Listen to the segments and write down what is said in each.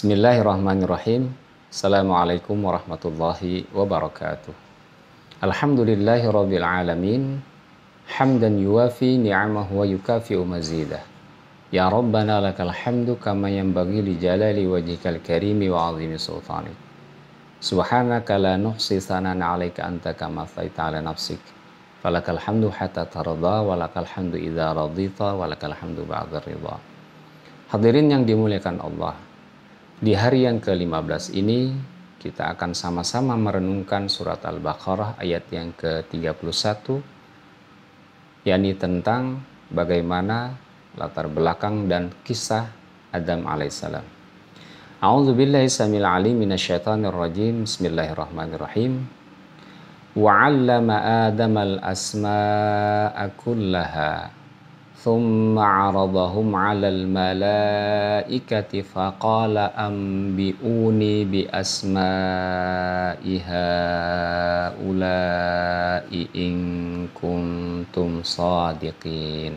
Bismillahirrahmanirrahim. Assalamualaikum warahmatullahi wabarakatuh. Alhamdulillahirabbil alamin. Hamdan yuwafi ni'amahu wa yukafi'u mazidah. Ya Rabbana lakal hamdu kama yanbaghi li jalali wajhikal karimi wa 'azimi sultanik. Subhanaka la nuhsi thanan 'alaika anta kama thaita 'ala nafsik. Falakal hamdu hatta tarda wa lakal hamdu idza radita wa lakal hamdu ba'da ridha. Hadirin yang dimuliakan Allah, di hari yang ke-15 ini kita akan sama-sama merenungkan surat Al-Baqarah ayat yang ke-31, yakni tentang bagaimana latar belakang dan kisah Adam alaihissalam. A'udzubillahi samil alim minasyaitonir rajim. Bismillahirrahmanirrahim. Wa 'allama Adamal asma'a kullaha ثم عرضهم على الملائكة فقال أنبئوني بأسماء هؤلاء إن كنتم صادقين.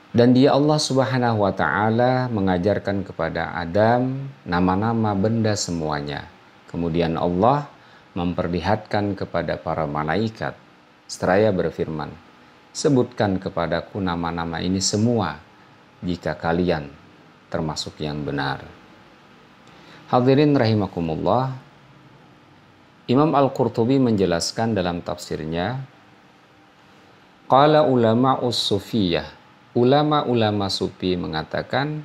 Dan dia Allah Subhanahu wa Ta'ala mengajarkan kepada Adam nama-nama benda semuanya. Kemudian Allah memperlihatkan kepada para malaikat seraya berfirman, sebutkan kepadaku nama-nama ini semua jika kalian termasuk yang benar. Hadirin rahimakumullah, Imam Al-Qurtubi menjelaskan dalam tafsirnya, qala ulama'us sufiyah, ulama-ulama sufi mengatakan,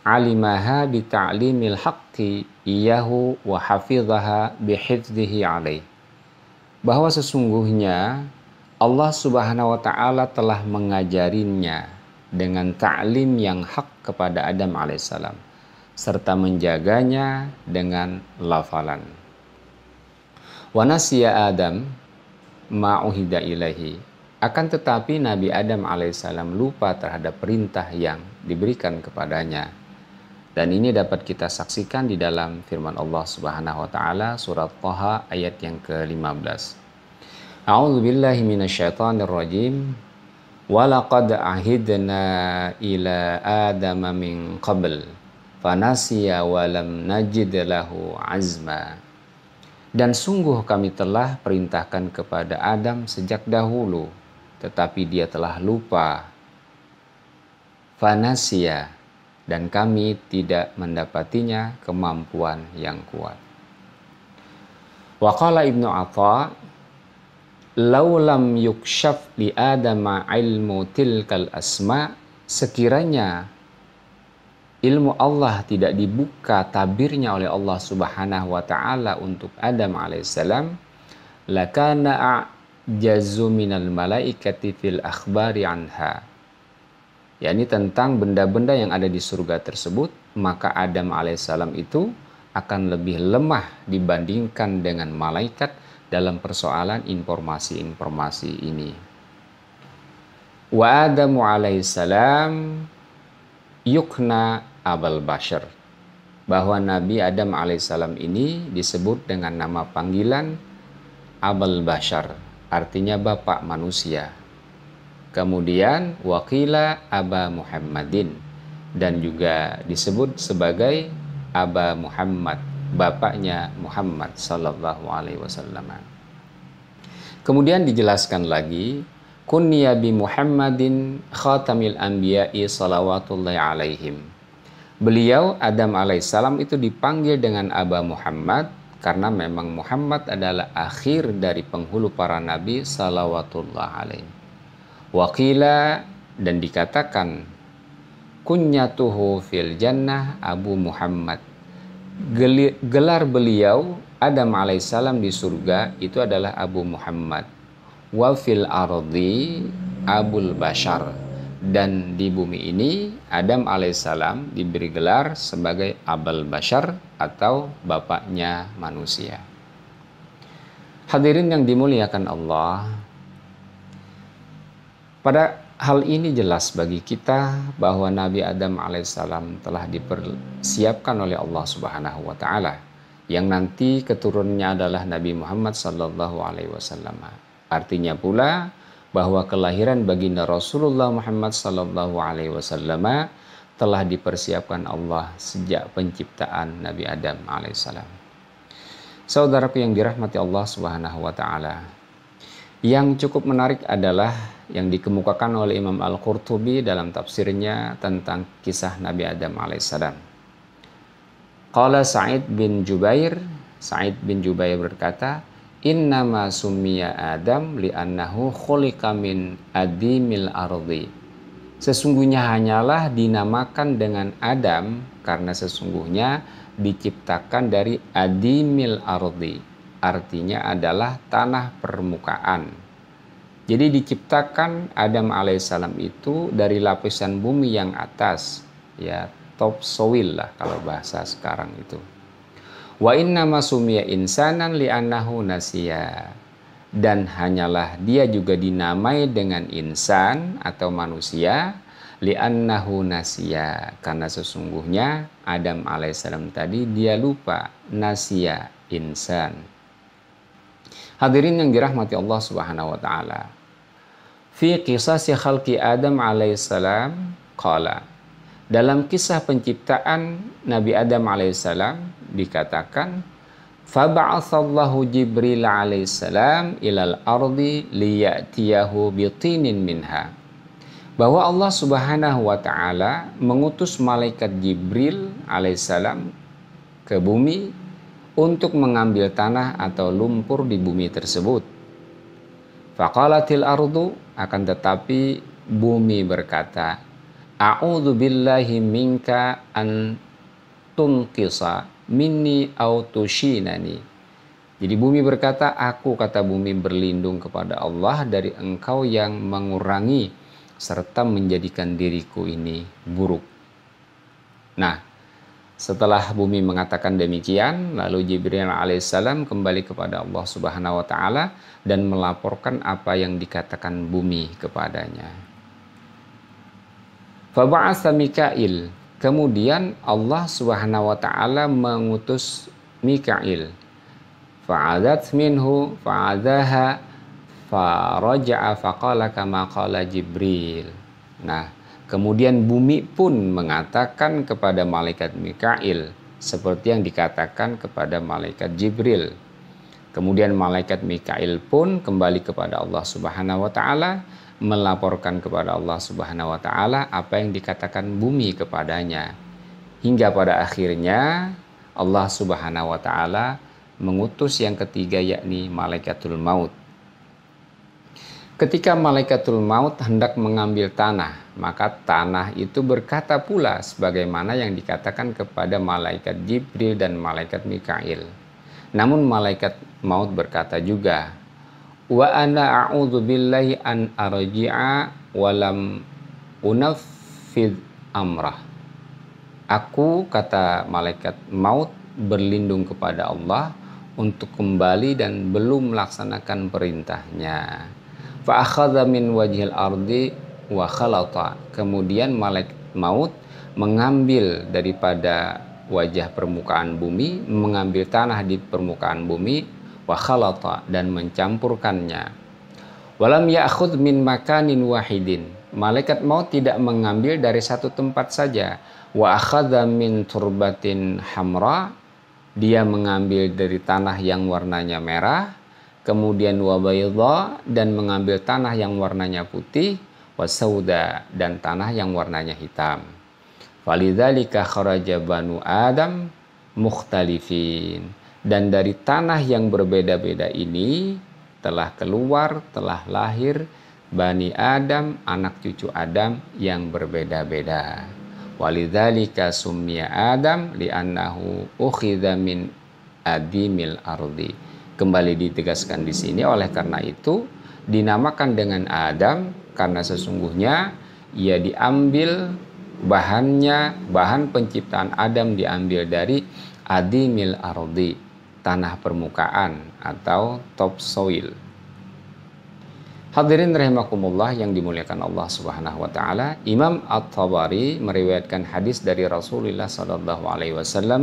alimaha bi ta'limil haqqi iyahu wa hafidhaha bi hifdhihi alaih, bahwa sesungguhnya Allah Subhanahu wa Ta'ala telah mengajarinya dengan ta'lim yang hak kepada Adam alaihissalam serta menjaganya dengan lafalan. Wa nasiya Adam ma'uhida ilahi, akan tetapi Nabi Adam alaihissalam lupa terhadap perintah yang diberikan kepadanya. Dan ini dapat kita saksikan di dalam firman Allah Subhanahu wa Ta'ala surat Thaha ayat yang ke-15. A'udzu billahi minasyaitonir rajim. Wa laqad ahidna ila adama min qabl fanasiya wa lam najid lahu azma. Dan sungguh kami telah perintahkan kepada Adam sejak dahulu, tetapi dia telah lupa. Fanasiya, dan kami tidak mendapatinya kemampuan yang kuat. Wa qala Ibnu Atha, laulam yukshaf li adama ilmu tilkal asma, sekiranya ilmu Allah tidak dibuka tabirnya oleh Allah Subhanahu wa Ta'ala untuk Adam alaihissalam, lakana a'jazu minal malaikati fil akhbari anha, yakni tentang benda-benda yang ada di surga tersebut, maka Adam alaihissalam itu akan lebih lemah dibandingkan dengan malaikat dalam persoalan informasi-informasi ini. Wa Adamu alaihissalam yukna abal bashar, bahwa Nabi Adam alaihissalam ini disebut dengan nama panggilan abal bashar, artinya bapak manusia. Kemudian wakila aba Muhammadin, dan juga disebut sebagai Aba Muhammad, bapaknya Muhammad sallallahu alaihi wasallam. Kemudian dijelaskan lagi, kunniya bi Muhammadin khatamil anbiya'i salawatullahi alaihim. Beliau Adam alaihissalam itu dipanggil dengan Aba Muhammad karena memang Muhammad adalah akhir dari penghulu para nabi salawatullahi alaihim. Waqila, dan dikatakan, kunyatuhu fil jannah Abu Muhammad. Gelar beliau Adam alaihissalam di surga itu adalah Abu Muhammad. Wa fil ardi Abul Bashar, dan di bumi ini Adam alaihissalam diberi gelar sebagai Abul Bashar atau bapaknya manusia. Hadirin yang dimuliakan Allah, pada hal ini jelas bagi kita bahwa Nabi Adam alaihissalam telah dipersiapkan oleh Allah Subhanahu wa Ta'ala, yang nanti keturunannya adalah Nabi Muhammad sallallahu alaihi wasallam. Artinya pula bahwa kelahiran baginda Rasulullah Muhammad sallallahu alaihi wasallam telah dipersiapkan Allah sejak penciptaan Nabi Adam alaihissalam. Saudaraku yang dirahmati Allah Subhanahu wa taala, yang cukup menarik adalah yang dikemukakan oleh Imam Al-Qurtubi dalam tafsirnya tentang kisah Nabi Adam alaihissalam. Qala Sa'id bin Jubair berkata, innama summiya Adam li'annahu khuliqa min adimil ardi. Sesungguhnya hanyalah dinamakan dengan Adam karena sesungguhnya diciptakan dari adimil ardi. Artinya adalah tanah permukaan. Jadi diciptakan Adam alaihissalam itu dari lapisan bumi yang atas, ya top soil lah kalau bahasa sekarang itu. Wa innama sumiya insanan li'annahu nasiya. Dan hanyalah dia juga dinamai dengan insan atau manusia li'annahu nasiya. Karena sesungguhnya Adam alaihissalam tadi dia lupa, nasiya, insan. Hadirin yang dirahmati Allah Subhanahu wa taala. Fi qisasi khalqi Adam alaihissalam qala. Dalam kisah penciptaan Nabi Adam alaihissalam dikatakan, faba'atsallahu Jibril alaihissalam ilal ardi liya'tiyahu bitinin minha. Bahwa Allah Subhanahu wa taala mengutus malaikat Jibril alaihissalam ke bumi untuk mengambil tanah atau lumpur di bumi tersebut. Faqalatil ardu, akan tetapi bumi berkata, a'udzu billahi minka an tunqisa minni autushinani. Jadi bumi berkata, aku, kata bumi, berlindung kepada Allah dari engkau yang mengurangi serta menjadikan diriku ini buruk. Nah, setelah bumi mengatakan demikian, lalu Jibril alaihissalam kembali kepada Allah Subhanahu wa taala dan melaporkan apa yang dikatakan bumi kepadanya. Faba'atsa Mikail. Kemudian Allah Subhanahu wa taala mengutus Mikail. Fa'adat minhu fa'adaha faraja'a faqala kama qala Jibril. Nah, kemudian bumi pun mengatakan kepada malaikat Mikail seperti yang dikatakan kepada malaikat Jibril. Kemudian malaikat Mikail pun kembali kepada Allah Subhanahu wa taala melaporkan kepada Allah Subhanahu wa taala apa yang dikatakan bumi kepadanya. Hingga pada akhirnya Allah Subhanahu wa taala mengutus yang ketiga, yakni malaikatul maut. Ketika malaikatul maut hendak mengambil tanah, maka tanah itu berkata pula sebagaimana yang dikatakan kepada malaikat Jibril dan malaikat Mikail. Namun malaikat maut berkata juga, wa ana a'udzu billahi an arji'a wa lam unaffid amrah. Aku, kata malaikat maut, berlindung kepada Allah untuk kembali dan belum melaksanakan perintahnya. Fa akhadha min wajhil ardi wa khalata. Kemudian malaikat maut mengambil daripada wajah permukaan bumi, mengambil tanah di permukaan bumi, wa khalata, dan mencampurkannya. Walam ya'khudh min makanin wahidin. Malaikat maut tidak mengambil dari satu tempat saja. Wa akhadha min turbatin hamra. Dia mengambil dari tanah yang warnanya merah, kemudian wa bayda, dan mengambil tanah yang warnanya putih, wa sauda, dan tanah yang warnanya hitam. Falidzalika kharaja banu Adam mukhtalifin. Dan dari tanah yang berbeda-beda ini telah keluar, telah lahir Bani Adam, anak cucu Adam yang berbeda-beda. Walidzalika summiya Adam li'annahu ukhidha min adimil ardi. Kembali ditegaskan di sini, oleh karena itu dinamakan dengan Adam karena sesungguhnya ia diambil bahan penciptaan Adam diambil dari adimil ardi, tanah permukaan atau top soil. Hadirin rahimakumullah yang dimuliakan Allah Subhanahu wa taala, Imam At-Tabari meriwayatkan hadis dari Rasulullah sallallahu alaihi wasallam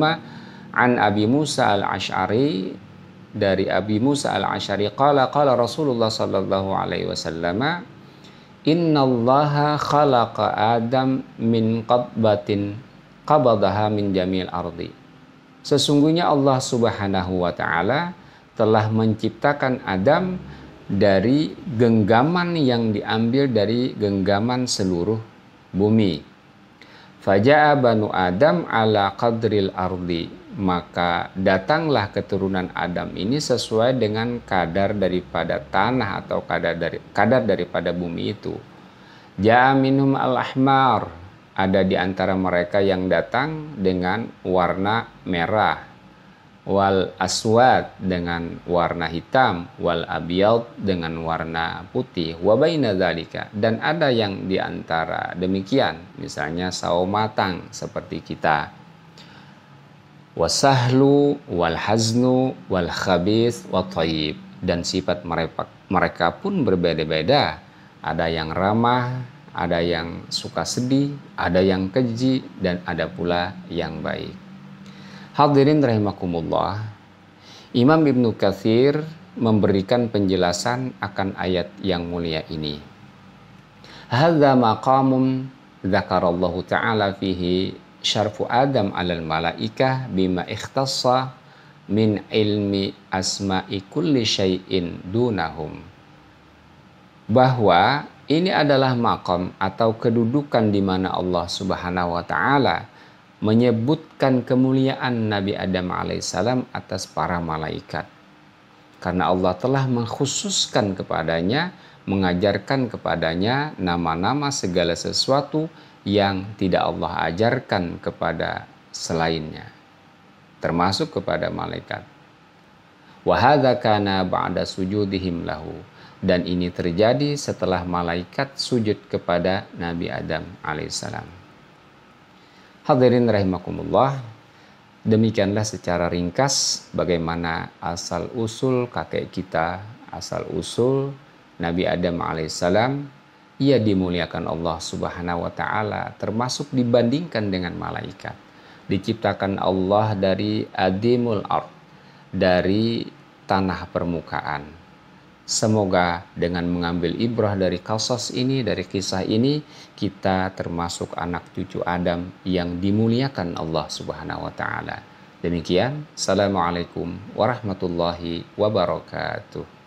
an Abi Musa Al-Asy'ari, dari Abi Musa Al-Asy'ari qala Rasulullah sallallahu alaihi wasallam Innallaha khalaqa Adam min qabbatin qabadaha min jamil ardi. Sesungguhnya Allah Subhanahu wa taala telah menciptakan Adam dari genggaman yang diambil dari genggaman seluruh bumi. Faja'a banu Adam ala qadril ardi. Maka datanglah keturunan Adam ini sesuai dengan kadar daripada tanah atau kadar daripada bumi itu. Ja'a minhum al-ahmar. Ada di antara mereka yang datang dengan warna merah. Wal aswad dengan warna hitam, wal abyad dengan warna putih, wa baina dzalika, dan ada yang di antara demikian, misalnya sawo matang seperti kita. Wasahlu wal haznu wal khabith wa thayyib, dan sifat mereka pun berbeda-beda. Ada yang ramah, ada yang suka sedih, ada yang keji, dan ada pula yang baik. Hadirin rahimakumullah, Imam Ibnu Katsir memberikan penjelasan akan ayat yang mulia ini. Hadza maqamun dzakarallahu ta'ala fihi syarfu Adam 'alal malaikah bima ikhtassa min ilmi asma'i kulli syai'in dunahum. Bahwa ini adalah maqam atau kedudukan di mana Allah Subhanahu wa taala menyebutkan kemuliaan Nabi Adam alaihissalam atas para malaikat. Karena Allah telah mengkhususkan kepadanya, mengajarkan kepadanya nama-nama segala sesuatu yang tidak Allah ajarkan kepada selainnya, termasuk kepada malaikat. Wa hadza kana ba'da sujudihim lahu, dan ini terjadi setelah malaikat sujud kepada Nabi Adam alaihissalam. Hadirin rahimakumullah, demikianlah secara ringkas bagaimana asal usul kakek kita, asal usul Nabi Adam alaihissalam. Ia dimuliakan Allah Subhanahu wa taala, termasuk dibandingkan dengan malaikat. Diciptakan Allah dari adimul ard, dari tanah permukaan. Semoga dengan mengambil ibrah dari qasas ini, dari kisah ini, kita termasuk anak cucu Adam yang dimuliakan Allah Subhanahu wa taala. Demikian, assalamualaikum warahmatullahi wabarakatuh.